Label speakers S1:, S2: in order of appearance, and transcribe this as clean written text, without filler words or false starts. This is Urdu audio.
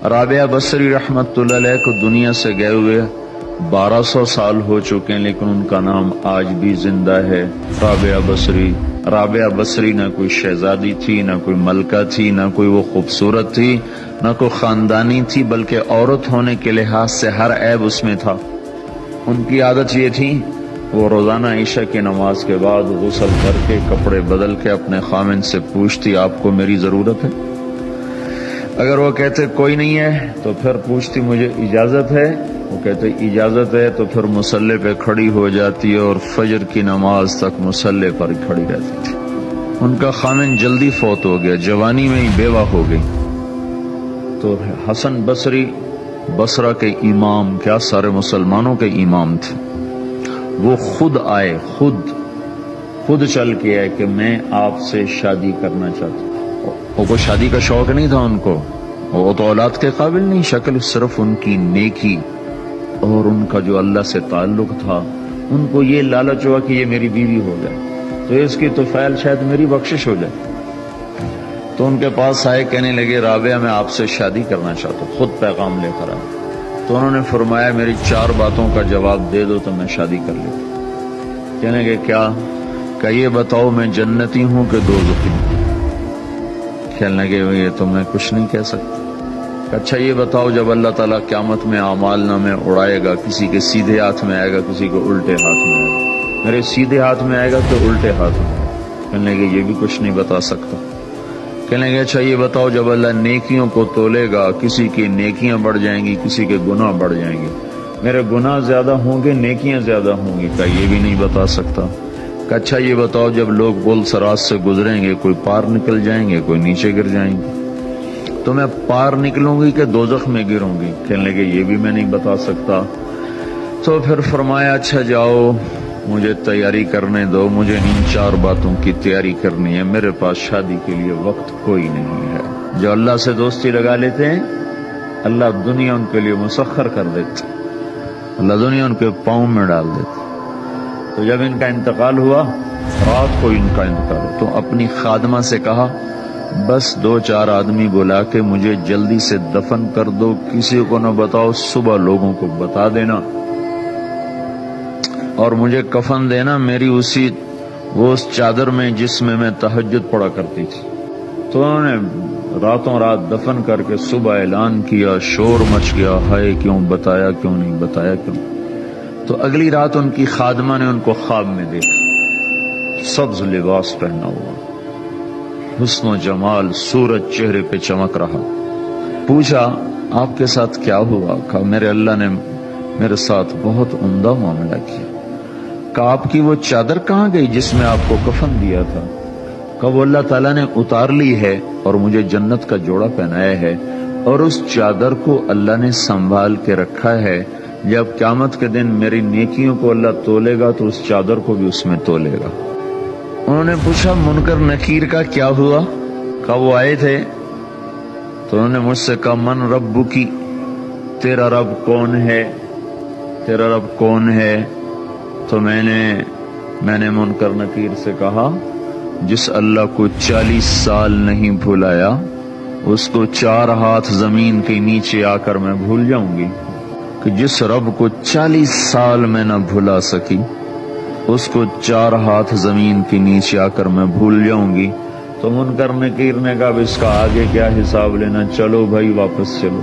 S1: رابعہ بصری رحمۃ اللہ علیہ کو دنیا سے گئے ہوئے 1200 سال ہو چکے ہیں، لیکن ان کا نام آج بھی زندہ ہے، رابعہ بصری۔ رابعہ بصری نہ کوئی شہزادی تھی، نہ کوئی ملکہ تھی، نہ کوئی وہ خوبصورت تھی، نہ کوئی خاندانی تھی، بلکہ عورت ہونے کے لحاظ سے ہر عیب اس میں تھا۔ ان کی عادت یہ تھی، وہ روزانہ عشاء کی نماز کے بعد غسل کر کے کپڑے بدل کے اپنے خامن سے پوچھتی آپ کو میری ضرورت ہے؟ اگر وہ کہتے کوئی نہیں ہے تو پھر پوچھتی مجھے اجازت ہے؟ وہ کہتے اجازت ہے تو پھر مصلے پہ کھڑی ہو جاتی اور فجر کی نماز تک مصلے پر کھڑی رہتی تھی۔ ان کا خامن جلدی فوت ہو گیا، جوانی میں ہی بیوہ ہو گئی۔ تو حسن بصری بصرہ کے امام، کیا سارے مسلمانوں کے امام تھے، وہ خود آئے، خود چل کے آئے کہ میں آپ سے شادی کرنا چاہتا ہوں۔ وہ کوئی شادی کا شوق نہیں تھا ان کو، وہ تو اولاد کے قابل نہیں، شکل صرف ان کی نیکی اور ان کا جو اللہ سے تعلق تھا، ان کو یہ لالچ ہوا کہ یہ میری بیوی ہو جائے تو اس کی طفیل شاید میری بخشش ہو جائے۔ تو ان کے پاس آئے، کہنے لگے رابعہ میں آپ سے شادی کرنا چاہتا ہوں، خود پیغام لے کر آئے۔ تو انہوں نے فرمایا میری 4 باتوں کا جواب دے دو تو میں شادی کر لیتا۔ کہنے لگے کیا؟ کہ یہ بتاؤ میں جنتی ہوں کہ دوزخی ہوں؟ کہنے لگے یہ تو میں کچھ نہیں کہہ سکتا۔ اچھا یہ بتاؤ جب اللہ تعالیٰ قیامت میں اعمال نامے اڑائے گا، کسی کے سیدھے ہاتھ میں آئے گا، کسی کو الٹے ہاتھ میں آئے گا، میرے سیدھے ہاتھ میں آئے گا تو الٹے ہاتھ میں آئے گا؟ کہنے لگے یہ بھی کچھ نہیں بتا سکتا۔ کہنے لگے اچھا یہ بتاؤ جب اللہ نیکیوں کو تولے گا، کسی کی نیکیاں بڑھ جائیں گی، کسی کے گناہ بڑھ جائیں گے، میرے گناہ زیادہ ہوں گے نیکیاں زیادہ ہوں گی؟ کہ یہ بھی نہیں بتا سکتا۔ کہ اچھا یہ بتاؤ جب لوگ پل صراط سے گزریں گے، کوئی پار نکل جائیں گے، کوئی نیچے گر جائیں گے، تو میں پار نکلوں گی کہ دوزخ میں گروں گی؟ کہنے لگے یہ بھی میں نہیں بتا سکتا۔ تو پھر فرمایا اچھا جاؤ مجھے تیاری کرنے دو، مجھے ان 4 باتوں کی تیاری کرنی ہے، میرے پاس شادی کے لیے وقت کوئی نہیں ہے۔ جو اللہ سے دوستی لگا لیتے ہیں اللہ دنیا ان کے لیے مسخر کر دیتے، اللہ دنیا ان کے پاؤں میں ڈال دیتے۔ تو جب ان کا انتقال ہوا، رات کو ان کا انتقال ہوا، تو اپنی خادمہ سے کہا بس 2-4 آدمی بلا کے مجھے جلدی سے دفن کر دو، کسی کو نہ بتاؤ، صبح لوگوں کو بتا دینا اور مجھے کفن دینا میری اس چادر میں جس میں میں تہجد پڑھا کرتی تھی۔ تو انہوں نے راتوں رات دفن کر کے صبح اعلان کیا، شور مچ گیا، ہائے کیوں بتایا، کیوں نہیں بتایا، کیوں؟ تو اگلی رات ان کی خادمہ نے ان کو خواب میں دیکھا، سبز لباس پہنا ہوا، حسن و جمال، سورج چہرے پہ چمک رہا۔ پوچھا آپ کے ساتھ کیا ہوا؟ کہا میرے اللہ نے میرے ساتھ بہت عمدہ معاملہ کیا۔ کہا آپ کی وہ چادر کہاں گئی جس میں آپ کو کفن دیا تھا؟ کہا وہ اللہ تعالیٰ نے اتار لی ہے اور مجھے جنت کا جوڑا پہنایا ہے، اور اس چادر کو اللہ نے سنبھال کے رکھا ہے، جب قیامت کے دن میری نیکیوں کو اللہ تولے گا تو اس چادر کو بھی اس میں تولے گا۔ انہوں نے پوچھا منکر نکیر کا کیا ہوا؟ کہا وہ آئے تھے تو انہوں نے مجھ سے کہا من ربکی، تیرا رب کون ہے، تیرا رب کون ہے؟ تو میں نے منکر نکیر سے کہا جس اللہ کو 40 سال نہیں بھلایا اس کو 4 ہاتھ زمین کے نیچے آ کر میں بھول جاؤں گی؟ کہ جس رب کو 40 سال میں نہ بھلا سکی اس کو 4 ہاتھ زمین کے نیچے آ کر میں بھول جاؤں گی؟ تو منکر نکیر نے کہا اب اس کا آگے کیا حساب لینا، چلو بھائی واپس چلو۔